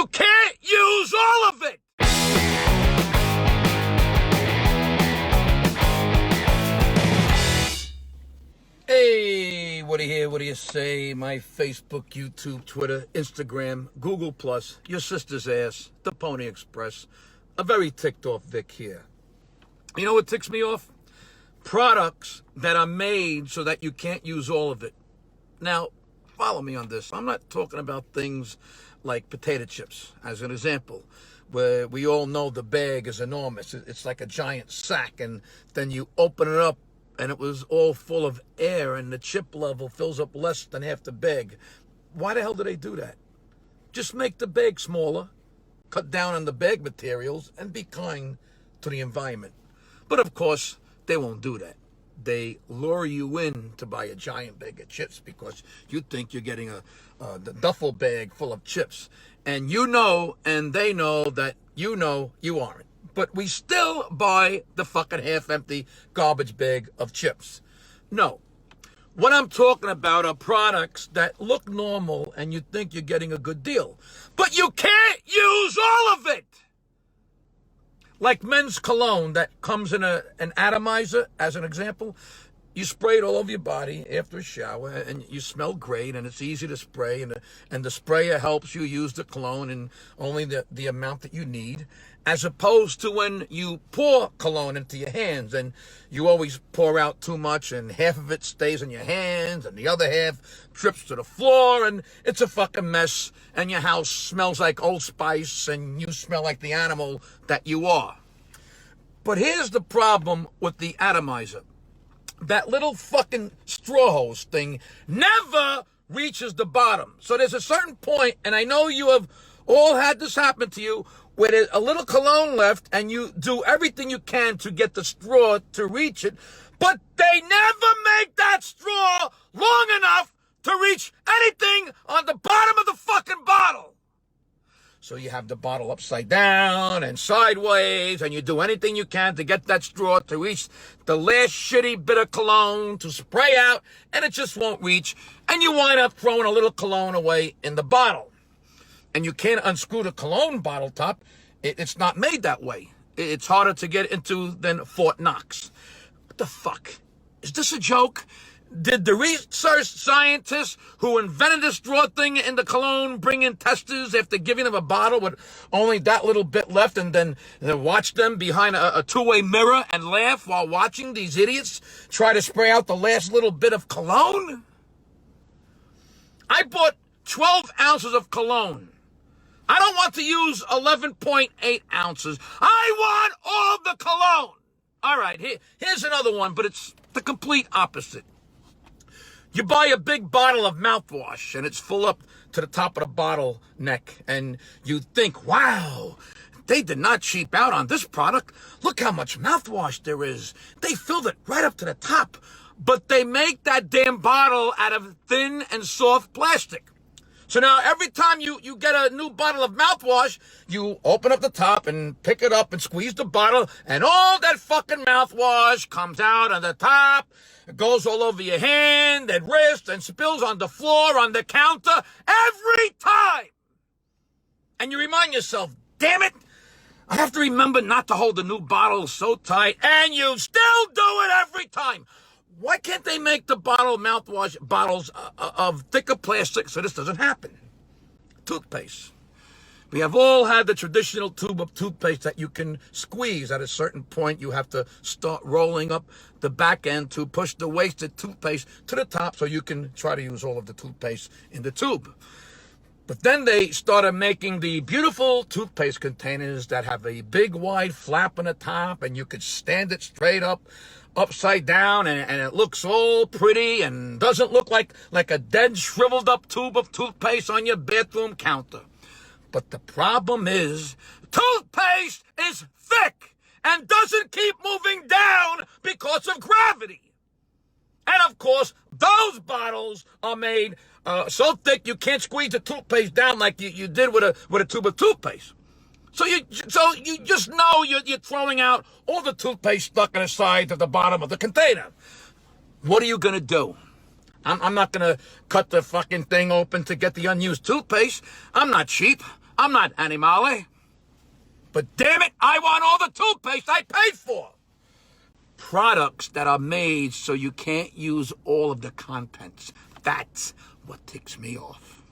you can't use all of it. Hey, what do you hear? What do you say? My Facebook, YouTube, Twitter, Instagram, Google+, your sister's ass, the Pony Express. A very ticked off Vic here. You know what ticks me off? Products that are made so that you can't use all of it. Now, follow me on this. I'm not talking about things like potato chips, as an example, where we all know the bag is enormous. It's like a giant sack, and then you open it up, and it was all full of air, and the chip level fills up less than half the bag. Why the hell do they do that? Just make the bag smaller, cut down on the bag materials, and be kind to the environment. But of course, they won't do that. They lure you in to buy a giant bag of chips because you think you're getting the duffel bag full of chips. And you know, and they know that you know you aren't. But we still buy the fucking half-empty garbage bag of chips. No. What I'm talking about are products that look normal and you think you're getting a good deal. But you can't use all of it! Like men's cologne that comes in an atomizer, as an example. You spray it all over your body after a shower, and you smell great, and it's easy to spray, and the sprayer helps you use the cologne in only the amount that you need, as opposed to when you pour cologne into your hands, and you always pour out too much, and half of it stays in your hands, and the other half drips to the floor, and it's a fucking mess, and your house smells like Old Spice, and you smell like the animal that you are. But here's the problem with the atomizer. That little fucking straw hose thing never reaches the bottom. So there's a certain point, and I know you have all had this happen to you, where there's a little cologne left, and you do everything you can to get the straw to reach it, but they never make that straw long enough to reach anything on the bottom of the fucking bottle. So you have the bottle upside down and sideways, and you do anything you can to get that straw to reach the last shitty bit of cologne to spray out, and it just won't reach, and you wind up throwing a little cologne away in the bottle. And you can't unscrew the cologne bottle top. It's not made that way. It's harder to get into than Fort Knox. What the fuck? Is this a joke? Did the research scientists who invented this straw thing in the cologne bring in testers after giving them a bottle with only that little bit left, and then watch them behind a two-way mirror and laugh while watching these idiots try to spray out the last little bit of cologne? I bought 12 ounces of cologne. I don't want to use 11.8 ounces. I want all the cologne. All right, here's another one, but it's the complete opposite. You buy a big bottle of mouthwash, and it's full up to the top of the bottle neck, and you think, wow, they did not cheap out on this product. Look how much mouthwash there is. They filled it right up to the top, but they make that damn bottle out of thin and soft plastic. So now every time you get a new bottle of mouthwash, you open up the top and pick it up and squeeze the bottle, and all that fucking mouthwash comes out on the top. It goes all over your hand and wrist and spills on the floor, on the counter, every time. And you remind yourself, damn it, I have to remember not to hold the new bottle so tight, and you still do it every time. Why can't they make the mouthwash bottles of thicker plastic so this doesn't happen? Toothpaste. We have all had the traditional tube of toothpaste that you can squeeze. At a certain point, you have to start rolling up the back end to push the wasted toothpaste to the top so you can try to use all of the toothpaste in the tube. But then they started making the beautiful toothpaste containers that have a big wide flap on the top, and you could stand it straight up, upside down, and it looks all pretty and doesn't look like a dead, shriveled up tube of toothpaste on your bathroom counter. But the problem is, toothpaste is thick and doesn't keep moving down because of gravity. And of course, those bottles are made so thick you can't squeeze the toothpaste down like you did with a tube of toothpaste. So you just know you're throwing out all the toothpaste stuck in the sides at the bottom of the container. What are you gonna do? I'm not gonna cut the fucking thing open to get the unused toothpaste. I'm not cheap. I'm not animale. But damn it, I want all the toothpaste I paid for. Products that are made so you can't use all of the contents. That's what ticks me off.